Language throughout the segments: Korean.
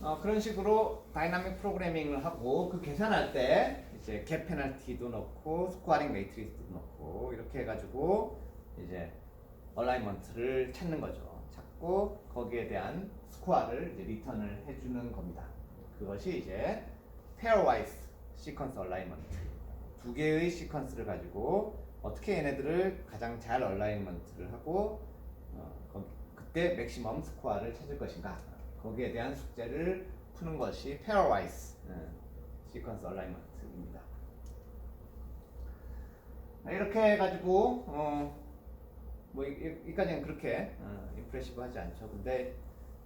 그런 식으로 다이나믹 프로그래밍을 하고 그 계산할 때 이제 갭 페널티도 넣고 스코어링 매트리스도 넣고 이렇게 해가지고 이제 얼라이먼트를 찾는 거죠. 찾고 거기에 대한 스코어를 이제 리턴을 해주는 겁니다. 그것이 이제 페어와이스 시퀀스 얼라이먼트. 두 개의 시퀀스를 가지고 어떻게 얘네들을 가장 잘 얼라이먼트를 하고 그때 맥시멈 스코어를 찾을 것인가. 거기에 대한 숙제를 푸는 것이 페어와이스 시퀀스 얼라이먼트입니다. 이렇게 해가지고 뭐 이까지는 그렇게 임프레시브하지 않죠. 근데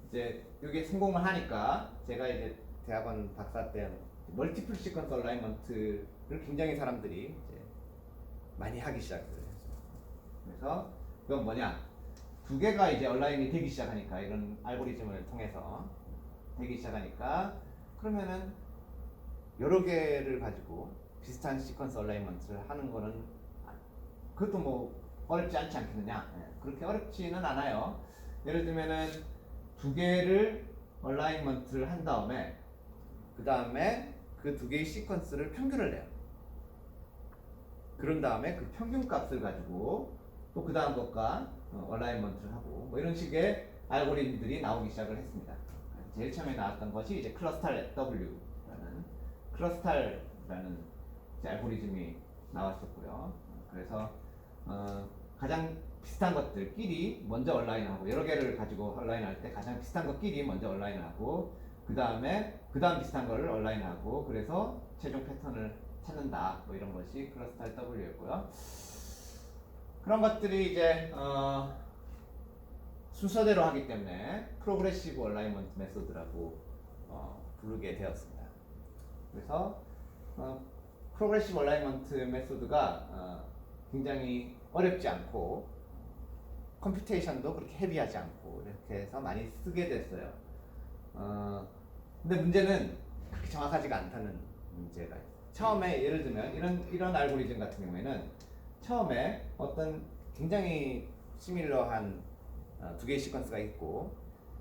이제 이게 성공을 하니까 제가 이제 대학원 박사 때 멀티플 시퀀스 얼라이먼트를 굉장히 사람들이 이제 많이 하기 시작했어요. 그래서 그건 뭐냐? 두 개가 이제 얼라인이 되기 시작하니까 이런 알고리즘을 통해서 되기 시작하니까 그러면은 여러 개를 가지고 비슷한 시퀀스 얼라이먼트를 하는 거는 그것도 뭐 어렵지 않지 않겠느냐? 그렇게 어렵지는 않아요. 예를 들면은 두 개를 얼라이먼트를 한 다음에 그 두 개의 시퀀스를 평균을 내요. 그런 다음에 그 평균 값을 가지고 또 그 다음 것과 얼라이먼트를 하고 뭐 이런 식의 알고리즘들이 나오기 시작을 했습니다. 제일 처음에 나왔던 것이 이제 클러스탈 W라는 클러스탈라는 알고리즘이 나왔었고요. 그래서 가장 비슷한 것들끼리 먼저 얼라인하고 여러 개를 가지고 얼라인할 때 가장 비슷한 것끼리 먼저 얼라인하고 그 다음에 그 다음 비슷한 거를 얼라인하고 그래서 최종 패턴을 찾는다. 뭐 이런 것이 클러스탈 W였고요. 그런 것들이 이제 순서대로 하기 때문에 프로그레시브 얼라이먼트 메소드라고 부르게 되었습니다. 그래서 프로그레시브 얼라이먼트 메소드가 굉장히 어렵지 않고 컴퓨테이션도 그렇게 헤비하지 않고 이렇게 해서 많이 쓰게 됐어요. 근데 문제는 그렇게 정확하지가 않다는 문제가 있어요. 처음에 예를 들면 이런 알고리즘 같은 경우에는 처음에 어떤 굉장히 시밀러한 두 개의 시퀀스가 있고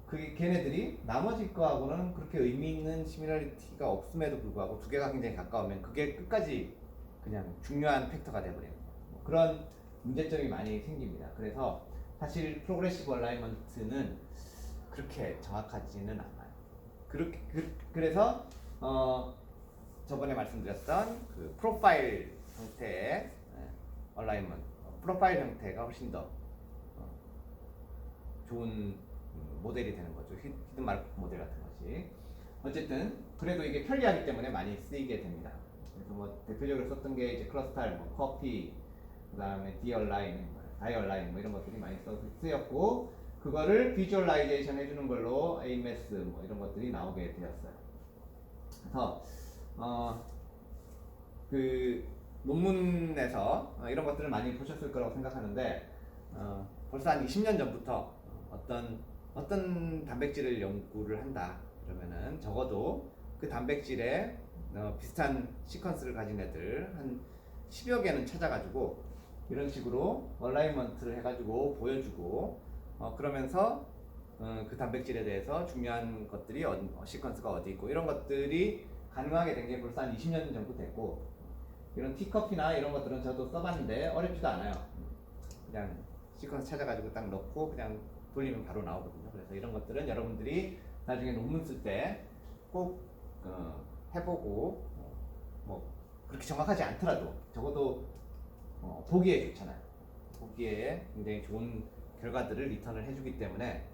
그게 걔네들이 나머지 거하고는 그렇게 의미 있는 시밀러리티가 없음에도 불구하고 두 개가 굉장히 가까우면 그게 끝까지 그냥 중요한 팩터가 돼버려요. 그런 문제점이 많이 생깁니다. 그래서 사실 프로그레시브 얼라이먼트는 그렇게 정확하지는 않아요. 그래서 저번에 말씀드렸던 그 프로파일 형태의 얼라이먼트, 프로파일 형태가 훨씬 더 좋은 모델이 되는 거죠. 히든마르크 모델 같은 것이. 어쨌든 그래도 이게 편리하기 때문에 많이 쓰이게 됩니다. 그래서 뭐 대표적으로 썼던 게 이제 클러스탈, 뭐 커피, 그다음에 디얼라인, 다이얼라인 뭐 이런 것들이 많이 쓰였고 그거를 비주얼라이제이션 해주는 걸로 AMS 뭐 이런 것들이 나오게 되었어요. 그래서 그 논문에서 이런 것들을 많이 보셨을 거라고 생각하는데 벌써 한 20년 전부터 어떤 단백질을 연구를 한다 그러면은 적어도 그 단백질에 비슷한 시퀀스를 가진 애들 한 10여 개는 찾아가지고 이런 식으로 얼라이먼트를 해가지고 보여주고 그러면서 그 단백질에 대해서 중요한 것들이 시퀀스가 어디 있고 이런 것들이 가능하게 된 게 벌써 한 20년 정도 됐고 이런 티커피나 이런 것들은 저도 써봤는데 어렵지도 않아요. 그냥 시퀀스 찾아가지고 딱 넣고 그냥 돌리면 바로 나오거든요. 그래서 이런 것들은 여러분들이 나중에 논문 쓸 때 꼭 해보고 뭐 그렇게 정확하지 않더라도 적어도 보기에 좋잖아요. 보기에 굉장히 좋은 결과들을 리턴을 해주기 때문에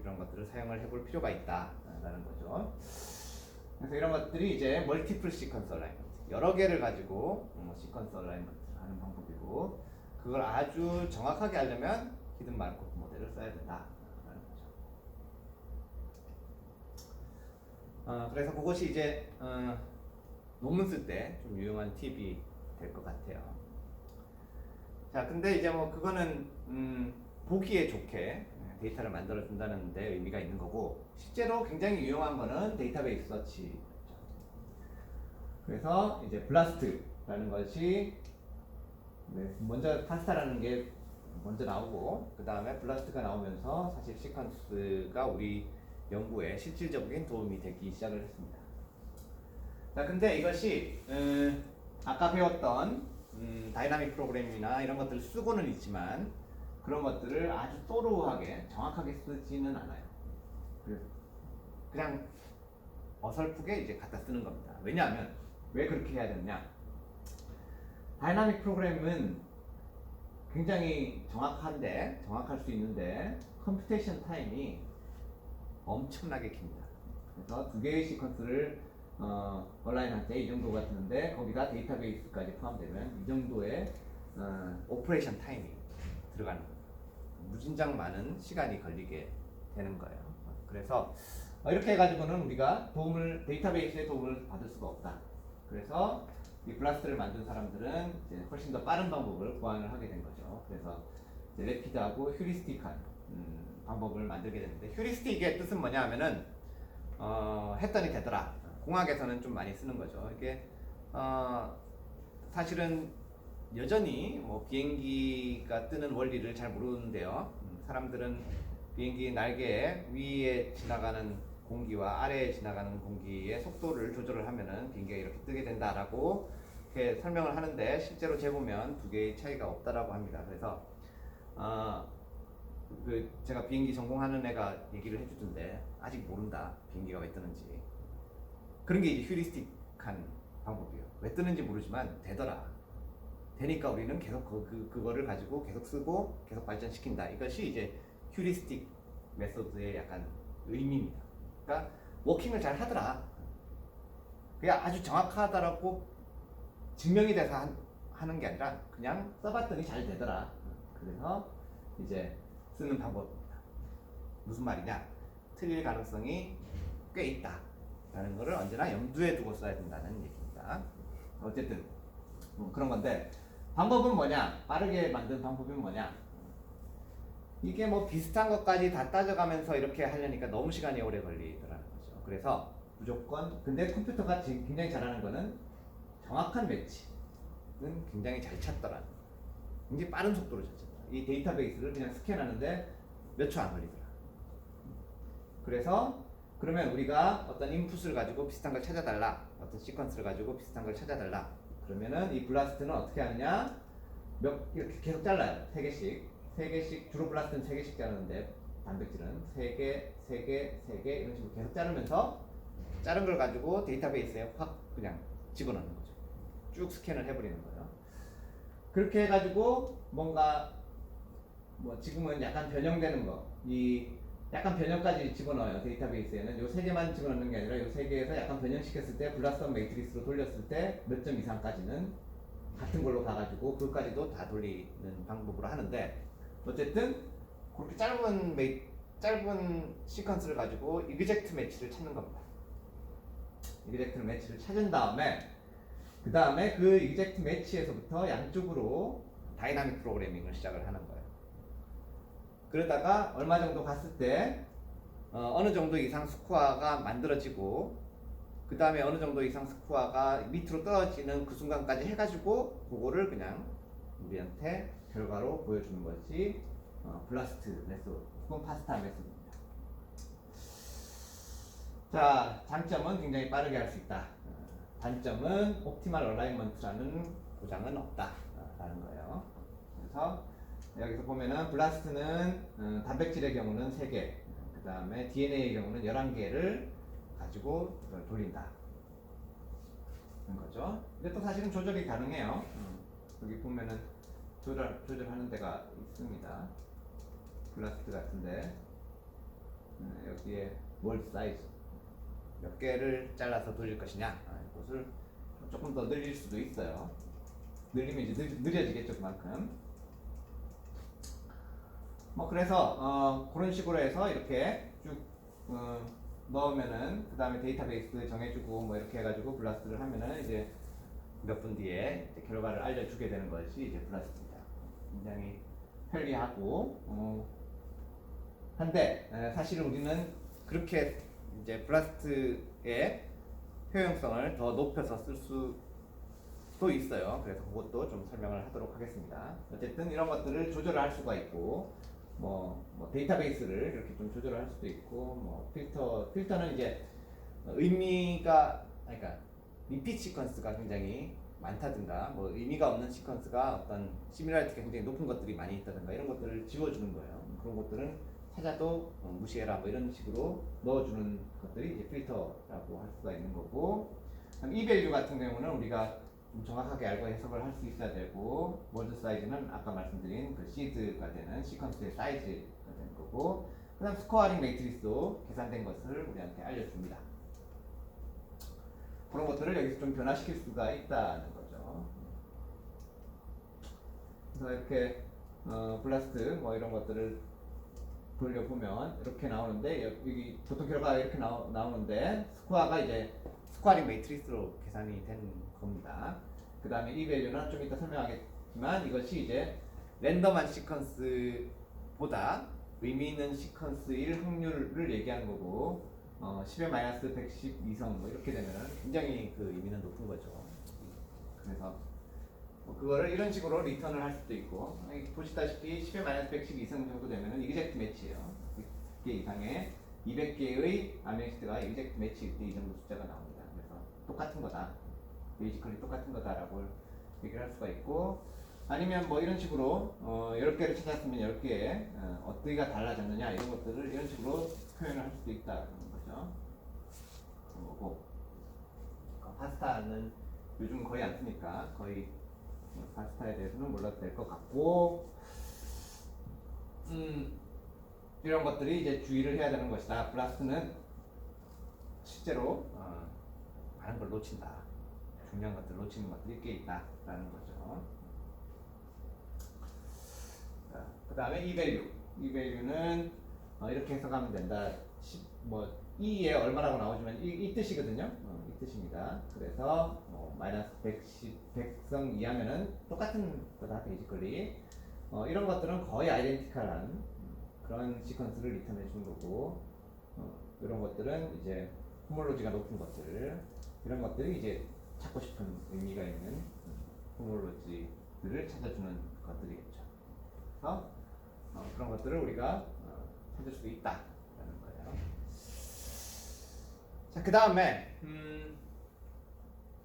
이런 것들을 사용을 해볼 필요가 있다라는 거죠. 그래서 이런 것들이 이제 멀티플 시퀀스 얼라이먼트 여러 개를 가지고 시퀀스 얼라이먼트를 하는 방법이고 그걸 아주 정확하게 하려면 히든 마르코프 모델을 써야 된다라는 거죠. 그래서 그것이 이제 논문 쓸 때 좀 유용한 팁이 될 것 같아요. 자, 근데 이제 뭐 그거는 보기에 좋게 데이터를 만들어 준다는 데 의미가 있는 거고 실제로 굉장히 유용한 거는 데이터베이스 서치. 그래서 이제 블라스트라는 것이 먼저 파스타라는 게 먼저 나오고 그 다음에 블라스트가 나오면서 사실 시퀀스가 우리 연구에 실질적인 도움이 되기 시작을 했습니다. 자, 근데 이것이 아까 배웠던 다이나믹 프로그램이나 이런 것들을 쓰고는 있지만 그런 것들을 아주 또르하게 정확하게 쓰지는 않아요. 그냥 어설프게 이제 갖다 쓰는 겁니다. 왜냐하면 왜 그렇게 해야 되느냐? 다이나믹 프로그램은 굉장히 정확할 수 있는데 컴퓨테이션 타임이 엄청나게 깁니다. 그래서 두 개의 시퀀스를 온라인 할 때 이 정도 같은데 거기다 데이터베이스까지 포함되면 이 정도의 오퍼레이션 타임이 들어가는 거예요. 무진장 많은 시간이 걸리게 되는 거예요. 그래서 이렇게 해가지고는 우리가 데이터베이스의 도움을 받을 수가 없다. 그래서 이 블라스트를 만든 사람들은 이제 훨씬 더 빠른 방법을 고안을 하게 된 거죠. 그래서 이제 레피드하고 휴리스틱한 방법을 만들게 됐는데, 휴리스틱의 뜻은 뭐냐 하면은 했더니 되더라. 공학에서는 좀 많이 쓰는 거죠. 이게 사실은 여전히 뭐 비행기가 뜨는 원리를 잘 모르는데요. 사람들은 비행기 날개 위에 지나가는 공기와 아래에 지나가는 공기의 속도를 조절을 하면은 비행기가 이렇게 뜨게 된다라고 이렇게 설명을 하는데, 실제로 재보면 두 개의 차이가 없다라고 합니다. 그래서 제가 비행기 전공하는 애가 얘기를 해주던데 아직 모른다, 비행기가 왜 뜨는지. 그런 게 이제 휴리스틱한 방법이에요. 왜 뜨는지 모르지만 되더라. 되니까 우리는 계속 그거를 가지고 계속 쓰고 계속 발전시킨다. 이것이 이제 휴리스틱 메소드의 약간 의미입니다. 그러니까 워킹을 잘 하더라. 그게 아주 정확하다라고 증명이 돼서 하는 게 아니라 그냥 써봤더니 잘 되더라. 그래서 이제 쓰는 방법입니다. 무슨 말이냐? 틀릴 가능성이 꽤 있다 라는 거를 언제나 염두에 두고 써야 된다는 얘기입니다. 어쨌든 그런 건데, 방법은 뭐냐? 빠르게 만든 방법이 뭐냐? 이게 뭐 비슷한 것까지 다 따져가면서 이렇게 하려니까 너무 시간이 오래 걸리더라는 거죠. 그래서 무조건, 근데 컴퓨터가 굉장히 잘하는 거는 정확한 매치는 굉장히 잘 찾더라는 거예요. 굉장히 빠른 속도로 찾더라. 이 데이터베이스를 그냥 스캔하는데 몇 초 안 걸리더라. 그래서 그러면 우리가 어떤 인풋을 가지고 비슷한 걸 찾아달라, 어떤 시퀀스를 가지고 비슷한 걸 찾아달라. 그러면은 이 블라스트는 어떻게 하느냐? 이렇게 계속 잘라요. 3개씩, 주로 블라스트는 3개씩 자르는데 단백질은 3개, 3개, 3개 이런 식으로 계속 자르면서 자른 걸 가지고 데이터베이스에 확 그냥 집어넣는 거죠. 쭉 스캔을 해버리는 거예요. 그렇게 해가지고 뭔가 뭐 지금은 약간 변형되는 거, 이 약간 변형까지 집어넣어요. 데이터베이스에는 요 3개만 집어넣는 게 아니라 요 3개에서 약간 변형시켰을 때 블라스터 매트릭스로 돌렸을 때 몇 점 이상까지는 같은 걸로 가가지고 그것까지도 다 돌리는 방법으로 하는데, 어쨌든 그렇게 짧은 시퀀스를 가지고 이그젝트 매치를 찾는 겁니다. 이그젝트 매치를 찾은 다음에 그 다음에 그 이그젝트 매치에서부터 양쪽으로 다이나믹 프로그래밍을 시작을 하는 거예요. 그러다가 얼마 정도 갔을 때 어느 정도 이상 스코어가 만들어지고, 그 다음에 어느 정도 이상 스코어가 밑으로 떨어지는 그 순간까지 해가지고 그거를 그냥 우리한테 결과로 보여주는 것이 블라스트 메소드 혹은 파스타 메소드입니다. 자, 장점은 굉장히 빠르게 할 수 있다. 단점은 옵티멀 얼라이먼트라는 보장은 없다라는 거예요. 그래서 여기서 보면은 블라스트는 단백질의 경우는 3개, 그 다음에 DNA의 경우는 11개를 가지고 이걸 돌린다 는 거죠. 근데 또 사실은 조절이 가능해요. 여기 보면은 조절하는 데가 있습니다. 블라스트 같은데 여기에 월드 사이즈 몇 개를 잘라서 돌릴 것이냐, 이것을 조금 더 늘릴 수도 있어요. 늘리면 이제 느려지겠죠, 그만큼. 뭐 그래서 그런 식으로 해서 이렇게 쭉 넣으면은 그 다음에 데이터베이스 정해주고 뭐 이렇게 해가지고 블라스트를 하면은 이제 몇 분 뒤에 결과를 알려주게 되는 것이 이제 블라스트입니다. 굉장히 편리하고 한데 사실 우리는 그렇게 이제 블라스트의 효용성을 더 높여서 쓸 수도 있어요. 그래서 그것도 좀 설명을 하도록 하겠습니다. 어쨌든 이런 것들을 조절을 할 수가 있고, 뭐 데이터베이스를 이렇게 좀 조절을 할 수도 있고, 뭐 필터는 이제 의미가, 그러니까 리피트 시퀀스가 굉장히 많다든가, 뭐 의미가 없는 시퀀스가 어떤 시뮬라리티가 굉장히 높은 것들이 많이 있다든가 이런 것들을 지워주는 거예요. 그런 것들은 찾아도 무시해라 뭐 이런 식으로 넣어주는 것들이 이제 필터라고 할 수가 있는 거고, 이 밸류 같은 경우는 우리가 좀 정확하게 알고 해석을 할 수 있어야 되고, 월드 사이즈는 아까 말씀드린 그 시드가 되는 시퀀스의 사이즈가 되는 거고, 그다음 스코어링 매트리스도 계산된 것을 우리한테 알려줍니다. 그런 것들을 여기서 좀 변화시킬 수가 있다는 거죠. 그래서 이렇게 블라스트 뭐 이런 것들을 돌려보면 이렇게 나오는데, 여기 보통 결과가 이렇게 나오는데 스코어가 이제 스코어링 매트리스로 계산이 된 겁니다. 그 다음에 이 밸류는 좀 이따 설명하겠지만 이것이 이제 랜덤한 시퀀스보다 의미 있는 시퀀스일 확률을 얘기하는 거고, 10의 마이너스 110 이성 뭐 이렇게 되면 굉장히 그 의미는 높은 거죠. 그래서 그거를 이런 식으로 리턴을 할 수도 있고, 보시다시피 10의 마이너스 110 이상 정도 되면은 이그젝트 매치예요. 100개 이상의 200개의 아메시드가 이그젝트 매치일 때 이 정도 숫자가 나옵니다. 그래서 똑같은 거다, 베이지컬리 똑같은 거다라고 얘기를 할 수가 있고, 아니면 뭐 이런 식으로 10개를 찾았으면 10개에 어떻게가 달라졌느냐 이런 것들을 이런 식으로 표현을 할 수도 있다는 거죠. 그거고, 파스타는 요즘 거의 안 쓰니까 거의 파스타에 대해서는 몰라도 될 것 같고, 이런 것들이 이제 주의를 해야 되는 것이다. 블라스트는 실제로 많은 걸 놓친다, 중요한 것들을 놓치는 것들이 꽤 있다라는 거죠. 그 다음에 이 밸류는 이렇게 해석하면 된다. 뭐 E에 얼마라고 나오지만 이 뜻이거든요. 이 뜻입니다. 그래서 마이너스 110, 100성 이하면은 똑같은 거다, 베이지컬리. 이런 것들은 거의 아이덴티컬한 그런 시퀀스를 리턴해 주는 거고, 이런 것들은 이제 호몰로지가 높은 것들, 이런 것들이 이제 찾고 싶은 의미가 있는 호몰로지들을 찾아주는 것들이겠죠. 그래서 그런 것들을 우리가 찾을 수 있다라는 거예요. 자, 그 다음에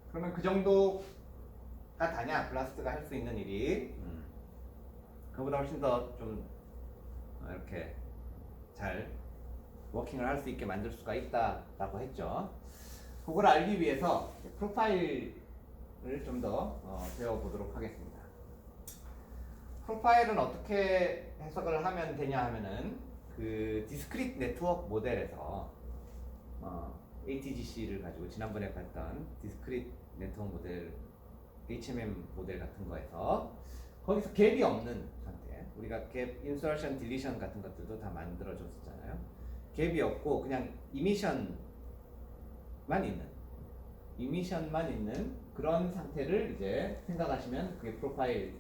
그러면 그 정도가 다냐, 블라스트가 할 수 있는 일이. 그보다 훨씬 더 좀 이렇게 잘 워킹을 할 수 있게 만들 수가 있다라고 했죠. 그걸 알기 위해서 프로파일을 좀 더 배워보도록 하겠습니다. 프로파일은 어떻게 해석을 하면 되냐 하면은, 그 디스크리트 네트워크 모델에서 ATGC를 가지고 지난번에 봤던 디스크리트 네트워크 모델, HMM 모델 같은 거에서 거기서 갭이 없는 상태, 우리가 갭, 인서션, 딜리션 같은 것들도 다 만들어줬었잖아요. 갭이 없고 그냥 이미션만 있는 그런 상태를 이제 생각하시면 그게 프로파일은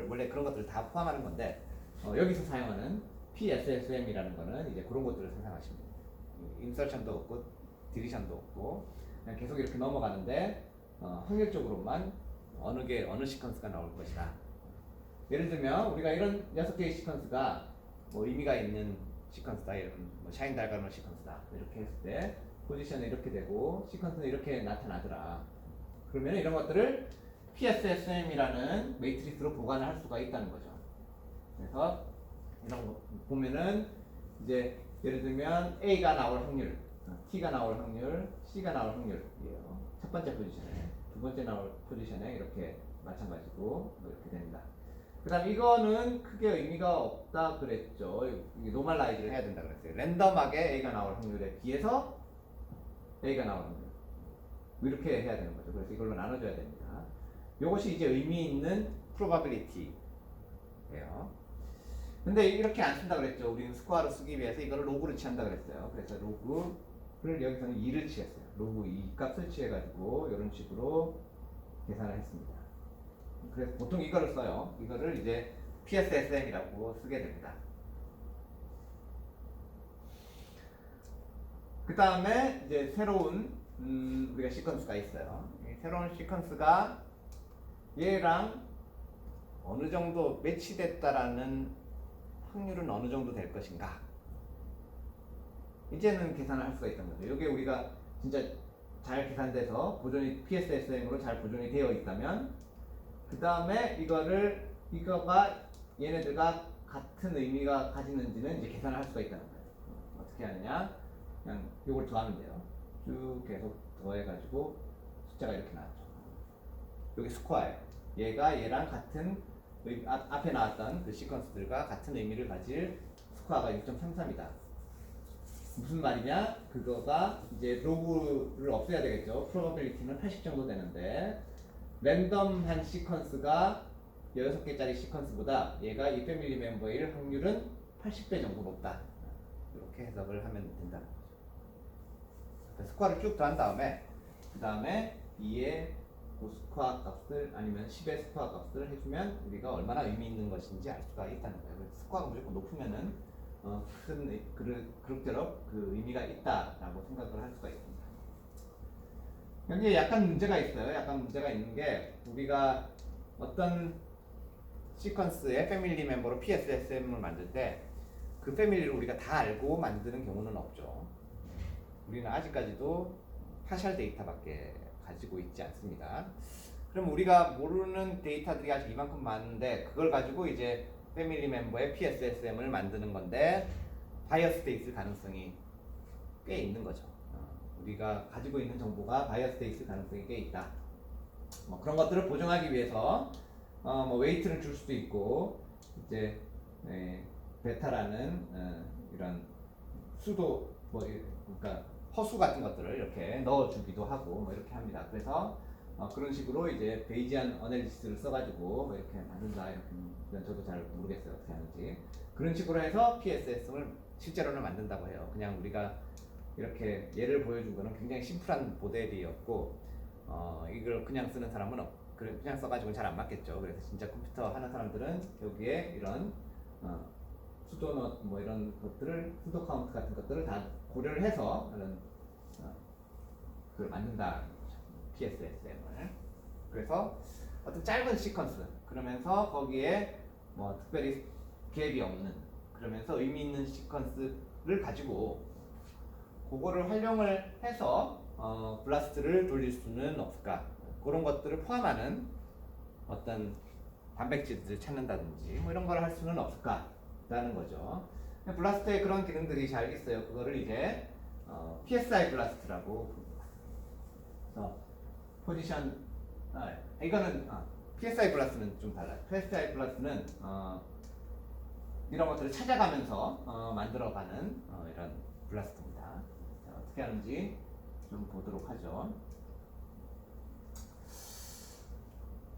원래 그런 것들을 다 포함하는 건데, 여기서 사용하는 PSSM이라는 거는 이제 그런 것들을 생각하시면 됩니다. 인서션도 없고 딜리션도 없고 그냥 계속 이렇게 넘어가는데, 확률적으로만 어느 시퀀스가 나올 것이다. 예를 들면 우리가 이런 6개의 시퀀스가 뭐 의미가 있는 시퀀스다, 이런 뭐 샤인 달가노 시퀀스다 이렇게 했을 때 포지션은 이렇게 되고 시퀀스는 이렇게 나타나더라. 그러면 이런 것들을 PSSM이라는 매트리스로 보관을 할 수가 있다는 거죠. 그래서 이런 거 보면은 이제 예를 들면 A가 나올 확률, T가 나올 확률, C가 나올 확률이에요. 첫 번째 포지션에, 두 번째 나올 포지션에 이렇게 마찬가지고 이렇게 됩니다. 그 다음 이거는 크게 의미가 없다 그랬죠. 노멀라이즈를 해야 된다 그랬어요. 랜덤하게 A가 나올 확률에 비해서 A가 나올 확률, 이렇게 해야 되는 거죠. 그래서 이걸로 나눠줘야 됩니다. 이것이 이제 의미 있는 probability예요. 근데 이렇게 안 쓴다 그랬죠. 우리는 스코어로 쓰기 위해서 이거를 로그로 취한다 그랬어요. 그래서 로그를 여기서는 2를 취했어요. 로그 2 값을 취해가지고 이런 식으로 계산을 했습니다. 그래서 보통 이거를 써요. 이거를 이제 PSSM이라고 쓰게 됩니다. 그 다음에 이제 새로운 우리가 시퀀스가 있어요. 이 새로운 시퀀스가 얘랑 어느 정도 매치됐다라는 확률은 어느 정도 될 것인가? 이제는 계산을 할 수가 있다는 거죠. 이게 우리가 진짜 잘 계산돼서 보존이 PSSM으로 잘 보존이 되어 있다면 그 다음에 이거가 얘네들과 같은 의미가 가지는지는 이제 계산을 할 수가 있다는 거예요. 어떻게 하느냐? 그냥 이걸 더하면 돼요. 쭉 계속 더해가지고 숫자가 이렇게 나왔죠. 여기 스코어예요. 얘가 얘랑 같은 앞에 나왔던 그 시퀀스들과 같은 의미를 가질 스코어가 6.33이다. 무슨 말이냐? 그거가 이제 로그를 없애야 되겠죠. 프로버빌리티는 80 정도 되는데 랜덤한 시퀀스가 6개짜리 시퀀스보다 얘가 이 패밀리 멤버일 확률은 80배 정도 높다. 이렇게 해석을 하면 된다는 거죠. 스코어를 쭉 더한 다음에 그 다음에 2의 그 스코어 값을 아니면 10의 스코어 값을 해주면 우리가 얼마나 의미 있는 것인지 알 수가 있다는 거예요. 그래서 스코어가 무조건 높으면은 큰 그룹대로 그 의미가 있다라고 생각을 할 수가 있습니다. 여기에 약간 문제가 있어요. 약간 문제가 있는 게 우리가 어떤 시퀀스의 패밀리 멤버로 PSSM을 만들 때 그 패밀리를 우리가 다 알고 만드는 경우는 없죠. 우리는 아직까지도 파셜 데이터밖에 가지고 있지 않습니다. 그럼 우리가 모르는 데이터들이 아직 이만큼 많은데 그걸 가지고 이제 패밀리 멤버의 PSSM을 만드는 건데 바이어스돼 있을 가능성이 꽤 있는 거죠. 우리가 가지고 있는 정보가 바이어스돼 있을 가능성이 꽤 있다. 뭐 그런 것들을 보정하기 위해서 뭐 웨이트를 줄 수도 있고 이제 베타라는 이런 수도 뭐 그러니까 허수 같은 것들을 이렇게 넣어주기도 하고 뭐 이렇게 합니다. 그래서 그런 식으로 이제 베이지안 어널리시스를 써가지고 뭐 이렇게 만든다 이렇게 저도 잘 모르겠어요 어떻게 하는지 그런 식으로 해서 PSS를 실제로는 만든다고 해요. 그냥 우리가 이렇게 예를 보여준 거는 굉장히 심플한 모델이었고 이걸 그냥 쓰는 사람은 그냥 써가지고는 잘 안 맞겠죠. 그래서 진짜 컴퓨터 하는 사람들은 여기에 이런 수도 뭐 이런 것들을 수도 카운트 같은 것들을 다 고려를 해서 이런 그걸 만든다. PSSM을. 그래서 어떤 짧은 시퀀스 그러면서 거기에 뭐 특별히 갭이 없는 그러면서 의미 있는 시퀀스를 가지고 그거를 활용을 해서 블라스트를 돌릴 수는 없을까? 그런 것들을 포함하는 어떤 단백질들을 찾는다든지 뭐 이런 걸 할 수는 없을까라는 거죠. 블라스트에 그런 기능들이 잘 있어요. 그거를 이제 PSI 블라스트라고 부릅니다. 그래서 포지션 이거는 PSI 블라스트는 좀 달라요. PSI 블라스트는 이런 것들을 찾아가면서 만들어가는 이런 블라스트입니다. 자, 어떻게 하는지 좀 보도록 하죠.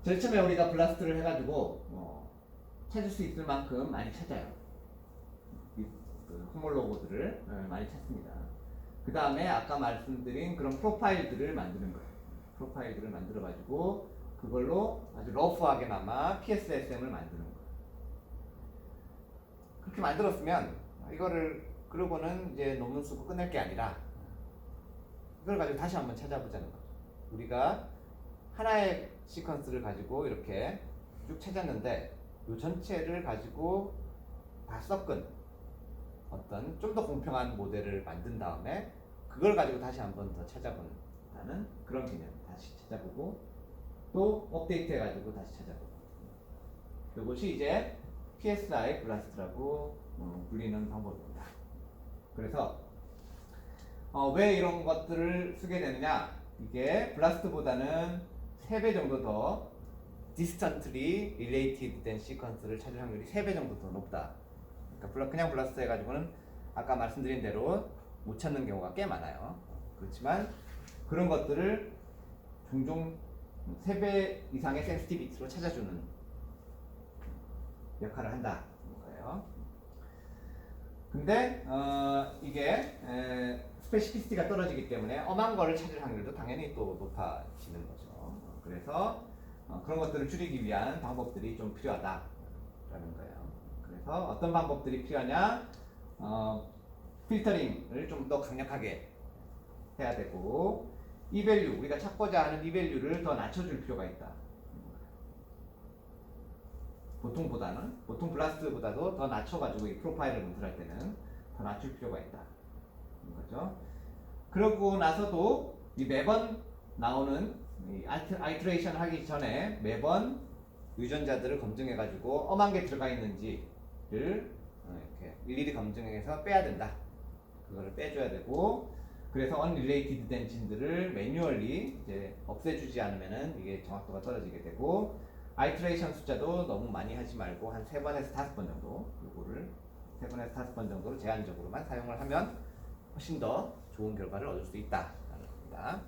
제일 처음에 우리가 블라스트를 해가지고 찾을 수 있을 만큼 많이 찾아요. 그 호몰로그들을 많이 찾습니다. 그 다음에 아까 말씀드린 그런 프로파일들을 만드는 거예요. 프로파일들을 만들어가지고 그걸로 아주 러프하게나마 PSSM을 만드는 거예요. 그렇게 만들었으면 이거를 그러고는 이제 논문 쓰고 끝낼 게 아니라 이걸 가지고 다시 한번 찾아보자는 거죠. 우리가 하나의 시퀀스를 가지고 이렇게 쭉 찾았는데 이 전체를 가지고 다 섞은 어떤 좀 더 공평한 모델을 만든 다음에 그걸 가지고 다시 한번 더 찾아본다는 그런 개념. 다시 찾아보고 또 업데이트 해가지고 다시 찾아보고 이것이 이제 PSI 블라스트라고 불리는 방법입니다. 그래서 왜 이런 것들을 쓰게 되느냐? 이게 블라스트보다는 3배 정도 더 distantly related 된 시퀀스를 찾을 확률이 3배 정도 더 높다. 그러니까 그냥 블라스트 해가지고는 아까 말씀드린 대로 못 찾는 경우가 꽤 많아요. 그렇지만 그런 것들을 종종 3배 이상의 센시티비티로 찾아주는 역할을 한다는 거예요. 근데 이게 스페시피시티가 떨어지기 때문에 엄한 거를 찾을 확률도 당연히 또 높아지는 거죠. 그래서 그런 것들을 줄이기 위한 방법들이 좀 필요하다라는 거예요. 그래서 어떤 방법들이 필요하냐? 필터링을 좀 더 강력하게 해야 되고 이 밸류, 우리가 찾고자 하는 이 밸류를 더 낮춰줄 필요가 있다. 보통 블라스트보다도 더 낮춰가지고 이 프로파일을 검출할 때는 더 낮출 필요가 있다. 거죠. 그러고 나서도 이 매번 나오는 이 아이트레이션 하기 전에 매번 유전자들을 검증해가지고 엄한 게 들어가 있는지를 이렇게 일일이 검증해서 빼야 된다. 그거를 빼줘야 되고, 그래서 unrelated 된 진들을 매뉴얼리 이제 없애주지 않으면은 이게 정확도가 떨어지게 되고, 아이트레이션 숫자도 너무 많이 하지 말고 한 3번에서 5번 정도, 요거를 3번에서 5번 정도로 제한적으로만 사용을 하면 훨씬 더 좋은 결과를 얻을 수 있다라는 겁니다.